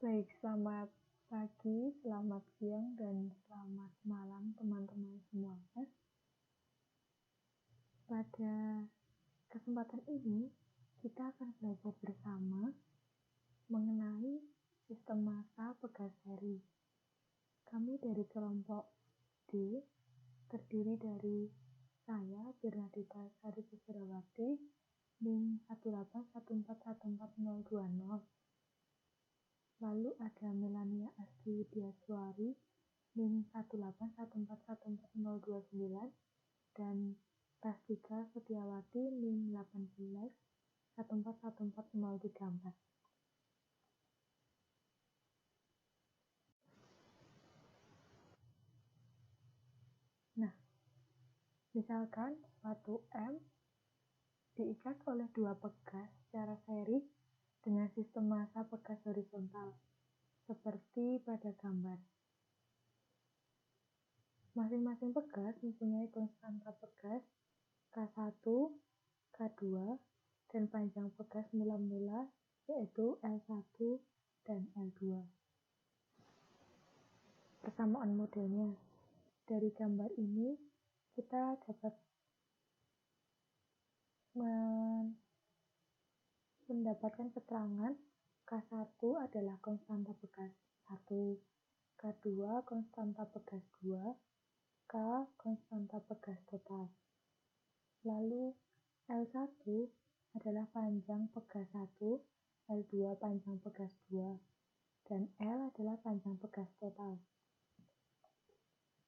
Baik, selamat pagi, selamat siang, dan selamat malam teman-teman semuanya. Pada kesempatan ini, kita akan belajar bersama mengenai sistem massa pegas seri. Kami dari kelompok D, terdiri dari saya, Bernadita Sari Pusperawati, NIM 181414020. Lalu ada Melania Asti Widiaswari, NIM 181414029, dan Rastika Setiawati, NIM 181414034. Nah, misalkan suatu M diikat oleh dua pegas secara seri dengan sistem massa pegas horizontal, seperti pada gambar. Masing-masing pegas mempunyai konstanta pegas K1, K2, dan panjang pegas mula-mula yaitu L1 dan L2. Persamaan modelnya. Dari gambar ini kita dapat mendapatkan keterangan K1 adalah konstanta pegas 1, K2 konstanta pegas 2, K konstanta pegas total. Lalu L1 adalah panjang pegas 1, L2 panjang pegas 2, dan L adalah panjang pegas total.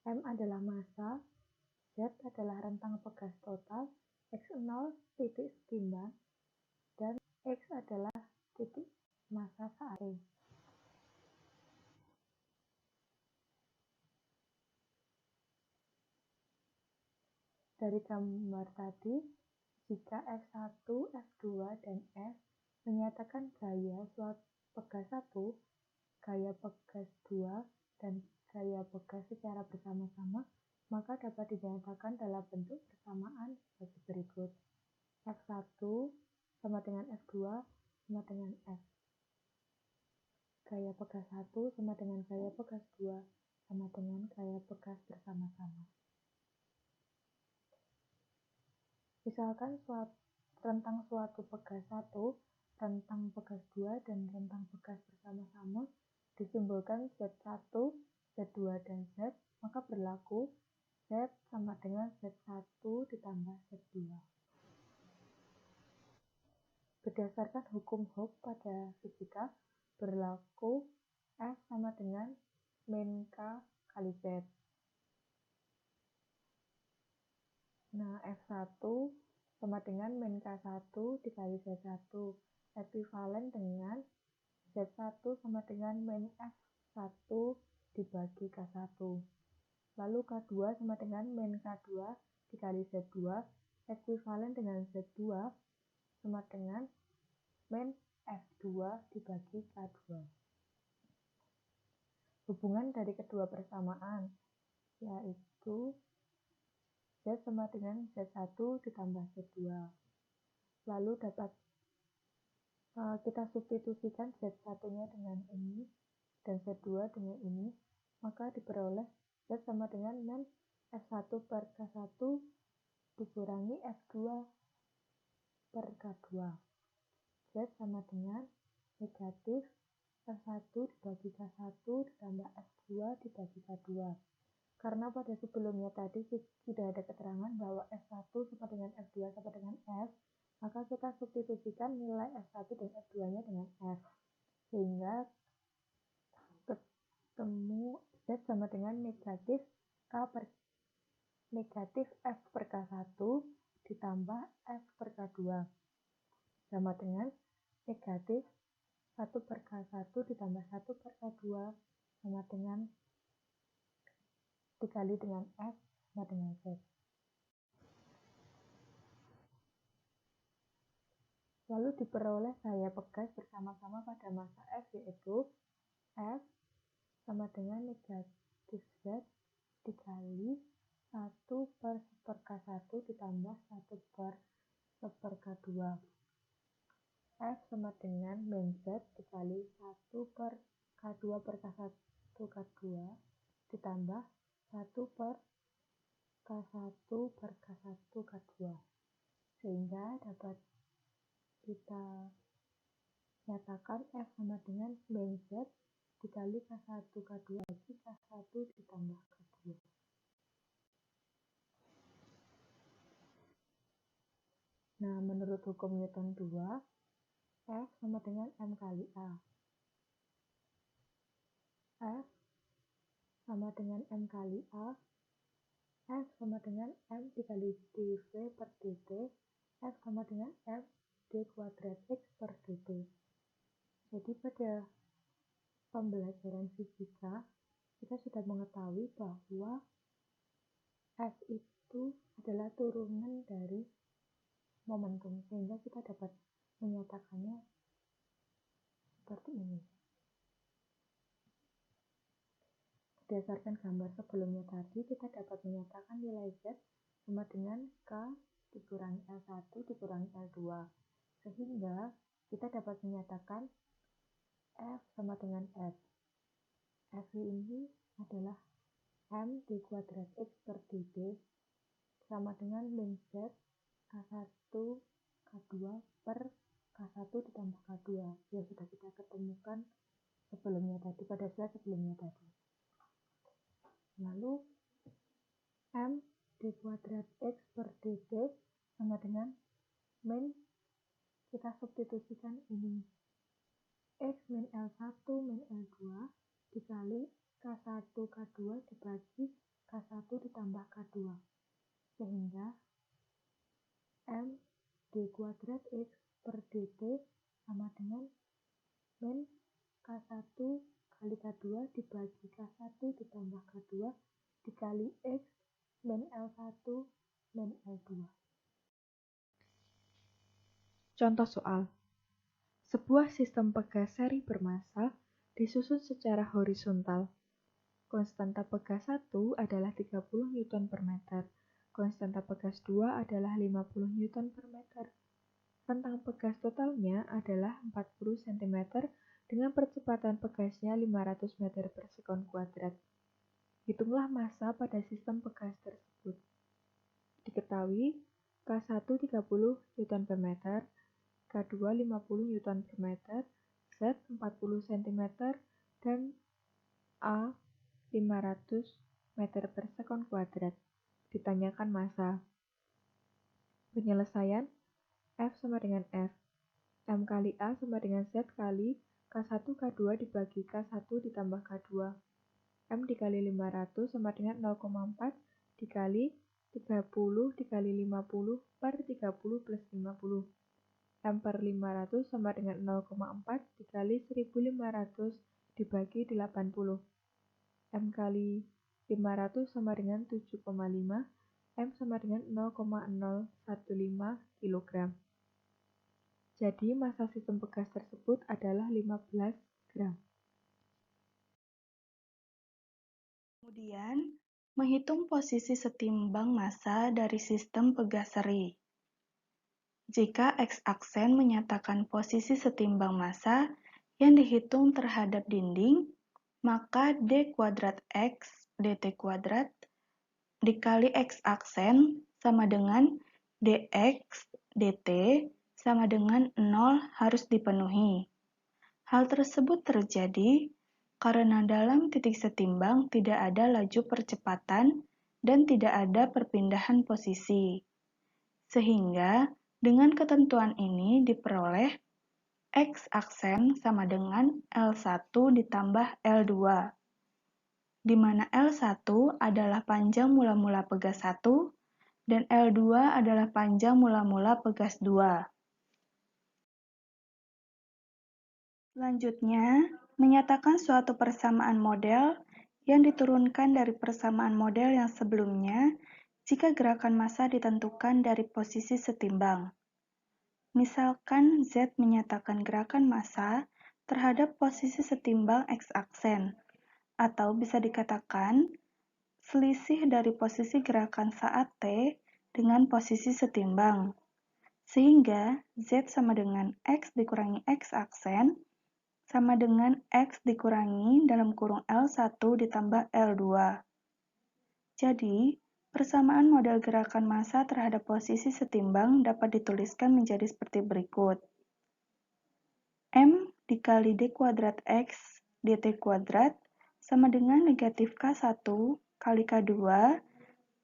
M adalah massa, Z adalah rentang pegas total, X0 titik setimbang, dan X adalah titik massa saat T. Dari gambar tadi, jika F1, F2, dan F menyatakan gaya suatu pegas 1, gaya pegas 2, dan gaya pegas secara bersama-sama, maka dapat dinyatakan dalam bentuk persamaan sebagai berikut. F1 sama dengan F2 sama dengan F. Gaya pegas 1 sama dengan gaya pegas 2 sama dengan gaya pegas bersama-sama. Misalkan rentang suatu pegas 1, rentang pegas 2, dan rentang pegas bersama-sama disimbolkan Z1, Z2, dan Z, maka berlaku Z sama dengan Z1 ditambah Z2. Berdasarkan hukum Hooke pada fisika, berlaku F sama dengan min K kali Z. Nah, F1 sama dengan min K1 dikali Z1, ekuivalen dengan Z1 sama dengan min F1 dibagi K1. Lalu K2 sama dengan min K2 dikali Z2, ekuivalen dengan Z2 sama dengan min F2 dibagi K2. Hubungan dari kedua persamaan yaitu Z sama dengan Z1 ditambah Z2. Lalu dapat kita substitusikan Z1-nya dengan ini dan Z2 dengan ini, maka diperoleh Z sama dengan min F1 per K1 dikurangi F2 per K2. Z sama dengan negatif F1 dibagi K1 ditambah F2 dibagi K2. Karena pada sebelumnya tadi sudah ada keterangan bahwa F1 sama dengan F2 sama dengan F, maka kita substitusikan nilai F1 dan F2-nya dengan F. Sehingga ketemu Z sama dengan negatif F per K1 ditambah F per K2 sama dengan negatif 1 per K1 ditambah 1 per K2 sama dengan dikali dengan F sama dengan Z. Lalu diperoleh gaya pegas bersama-sama pada massa F yaitu F sama dengan negatif Z dikali 1 per K1 ditambah 1 per K2. F sama dengan min Z dikali 1 per K2 per K1 K2 ditambah 1 per K1 per K1 K2, sehingga dapat kita nyatakan F sama dengan min Z dikali K1 K2 lagi K1 ditambah K2. Nah, menurut hukum Newton 2, F sama dengan M kali A. F sama dengan M kali A. F sama dengan M dikali dV per dt. F sama dengan M d kuadrat X per dt. Jadi pada pembelajaran fisika, kita sudah mengetahui bahwa F itu adalah turunan dari momentum, sehingga kita dapat menyatakannya seperti ini. Berdasarkan gambar sebelumnya tadi, kita dapat menyatakan nilai Z sama dengan K dikurangi L1 dikurangi L2, sehingga kita dapat menyatakan F sama dengan F. F ini adalah M d kuadrat X per dt sama dengan min Z K1 K2 per K1 ditambah K2 yang sudah kita ketemukan sebelumnya tadi, pada slide sebelumnya tadi. Lalu M d kuadrat X per dt sama dengan min, kita substitusikan ini X min L1 min L2 dikali K1 K2 dibagi K1 ditambah K2, sehingga M d kuadrat X per dt sama dengan min K1 kali K2 dibagi K1 ditambah K2 dikali X min L1 min L2. Contoh soal. Sebuah sistem pegas seri bermassa disusun secara horizontal. Konstanta pegas 1 adalah 30 Newton per meter. Konstanta pegas 2 adalah 50 Newton per meter. Rentang pegas totalnya adalah 40 cm dengan percepatan pegasnya 500 meter per sekon kuadrat. Hitunglah massa pada sistem pegas tersebut. Diketahui K1 30 Newton per meter, K2 50 Newton per meter, Z 40 cm, dan A 500 meter per sekon kuadrat. Ditanyakan massa. Penyelesaian F sama dengan F. M kali A sama dengan Z kali K1 K2 dibagi K1 ditambah K2. M dikali 500 sama dengan 0,4 dikali 30 dikali 50 per 30 plus 50. M per 500 sama dengan 0,4 dikali 1500 dibagi 80. M kali 500 sama dengan 7,5. M sama dengan 0,015 kg. Jadi massa sistem pegas tersebut adalah 15 gram. Kemudian, menghitung posisi setimbang massa dari sistem pegas seri. Jika X-aksen menyatakan posisi setimbang massa yang dihitung terhadap dinding, maka d kuadrat X dt kuadrat dikali X-aksen sama dengan dx dt sama dengan 0 harus dipenuhi. Hal tersebut terjadi karena dalam titik setimbang tidak ada laju percepatan dan tidak ada perpindahan posisi. Sehingga dengan ketentuan ini diperoleh X-aksen sama dengan L1 ditambah L2, di mana L1 adalah panjang mula-mula pegas 1 dan L2 adalah panjang mula-mula pegas 2. Selanjutnya, menyatakan suatu persamaan model yang diturunkan dari persamaan model yang sebelumnya jika gerakan massa ditentukan dari posisi setimbang. Misalkan Z menyatakan gerakan massa terhadap posisi setimbang X-aksen, atau bisa dikatakan selisih dari posisi gerakan saat T dengan posisi setimbang, sehingga Z sama dengan X dikurangi X-aksen sama dengan X dikurangi dalam kurung L1 ditambah L2. Jadi, persamaan model gerakan massa terhadap posisi setimbang dapat dituliskan menjadi seperti berikut. M dikali D kuadrat X dt kuadrat sama dengan negatif K1 kali K2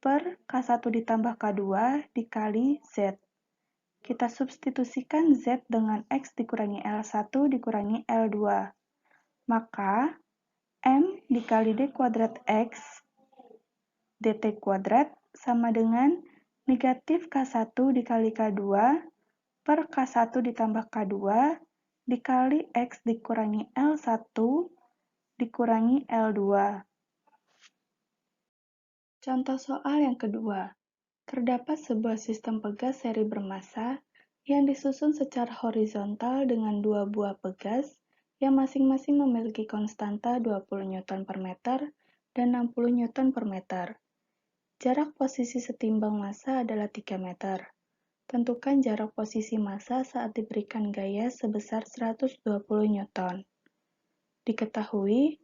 per K1 ditambah K2 dikali Z. Kita substitusikan Z dengan X dikurangi L1 dikurangi L2. Maka, M dikali D kuadrat X dt kuadrat sama dengan negatif K1 dikali K2 per K1 ditambah K2 dikali X dikurangi L1 dikurangi L2. Contoh soal yang kedua. Terdapat sebuah sistem pegas seri bermassa yang disusun secara horizontal dengan dua buah pegas yang masing-masing memiliki konstanta 20 Newton per meter dan 60 Newton per meter. Jarak posisi setimbang massa adalah 3 meter. Tentukan jarak posisi massa saat diberikan gaya sebesar 120 Newton. Diketahui,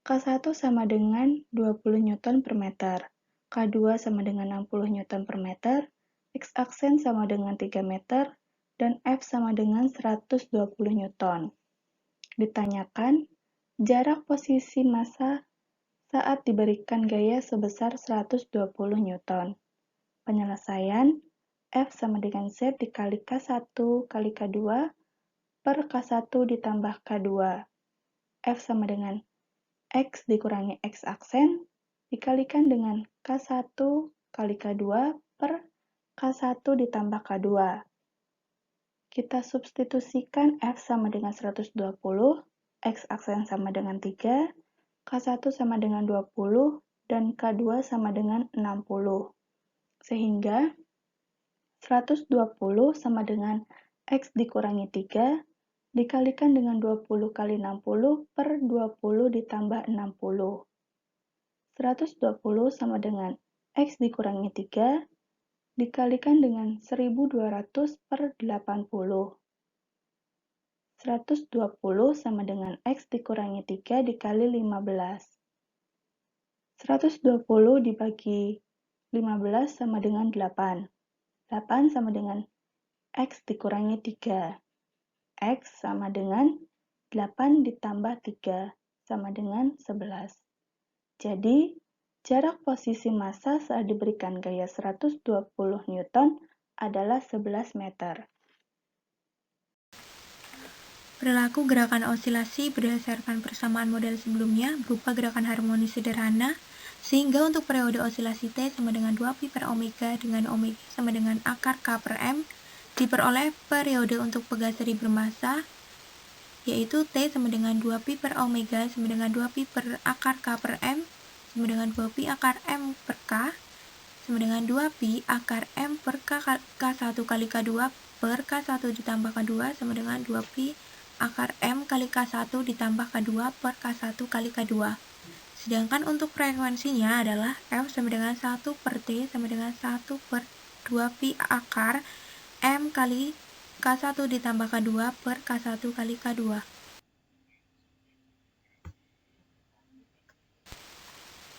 K1 sama dengan 20 Newton per meter. K2 sama dengan 60 Newton per meter, X aksen sama dengan 3 meter, dan F sama dengan 120 Newton. Ditanyakan, jarak posisi massa saat diberikan gaya sebesar 120 Newton. Penyelesaian, F sama dengan Z dikali K1 kali K2 per K1 ditambah K2. F sama dengan X dikurangi X aksen dikalikan dengan K1 kali K2 per K1 ditambah K2. Kita substitusikan F sama dengan 120, X aksen sama dengan 3, K1 sama dengan 20, dan K2 sama dengan 60. Sehingga 120 sama dengan X dikurangi 3 dikalikan dengan 20 kali 60 per 20 ditambah 60. 120 sama dengan X dikurangi 3 dikalikan dengan 1200 per 80. 120 sama dengan X dikurangi 3 dikali 15. 120 dibagi 15 sama dengan 8. 8 sama dengan X dikurangi 3. X sama dengan 8 ditambah 3 sama dengan 11. Jadi, jarak posisi massa saat diberikan gaya 120 Newton adalah 11 meter. Perilaku gerakan osilasi berdasarkan persamaan model sebelumnya berupa gerakan harmonis sederhana, sehingga untuk periode osilasi T sama dengan 2pi per omega dengan omega sama dengan akar K per M, diperoleh periode untuk pegas seri bermassa, yaitu T sama dengan 2pi per omega sama dengan 2pi per akar K per M, sama dengan 2pi akar M per K, sama dengan 2pi akar M per K1 kali K2 per K1 ditambah K2 sama dengan 2pi akar M kali K1 ditambah K2 per K1 kali K2. Sedangkan untuk frekuensinya adalah F sama dengan 1 per T sama dengan 1 per 2pi akar M kali K1 ditambah K2 per K1 kali K2.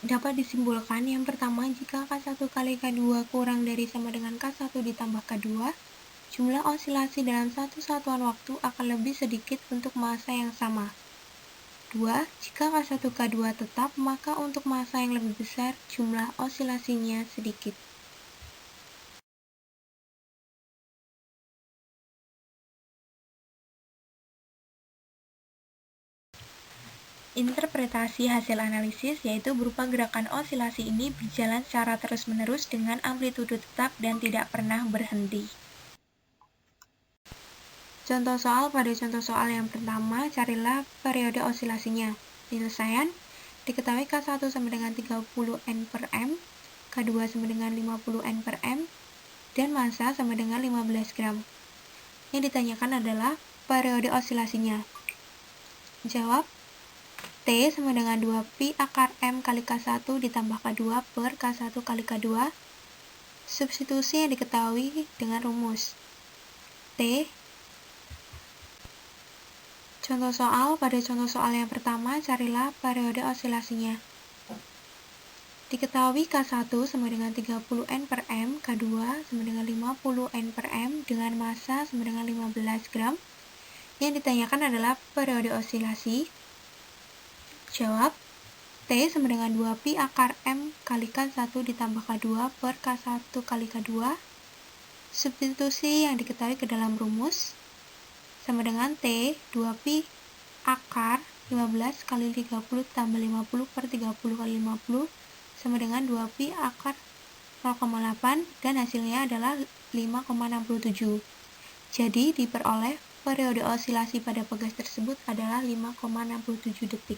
Dapat disimpulkan yang pertama, jika K1 kali K2 kurang dari sama dengan K1 ditambah K2, jumlah osilasi dalam satu satuan waktu akan lebih sedikit untuk massa yang sama. 2. Jika K1 K2 tetap, maka untuk massa yang lebih besar, jumlah osilasinya sedikit. Interpretasi hasil analisis yaitu berupa gerakan osilasi ini berjalan secara terus-menerus dengan amplitudo tetap dan tidak pernah berhenti. Contoh soal. Pada contoh soal yang pertama, carilah periode osilasinya. Penyelesaian, diketahui K1 sama dengan 30 N per M, K2 sama dengan 50 N per M, dan massa sama dengan 15 gram. Yang ditanyakan adalah periode osilasinya. Jawab, T sama dengan 2pi akar M kali K1 ditambah K2 per K1 kali K2. Substitusi yang diketahui dengan rumus. T Contoh soal, pada contoh soal yang pertama, carilah periode osilasinya. Diketahui K1 sama dengan 30 N per M, K2 sama dengan 50 N per M dengan massa sama dengan 15 gram. Yang ditanyakan adalah periode osilasi. Jawab, T sama dengan 2pi akar M kalikan 1 ditambah K2 per K1 kali K2. Substitusi yang diketahui ke dalam rumus sama dengan T 2pi akar 15 kali 30 tambah 50 per 30 kali 50 sama dengan 2pi akar 0,8 dan hasilnya adalah 5,67. Jadi diperoleh periode osilasi pada pegas tersebut adalah 5,67 detik.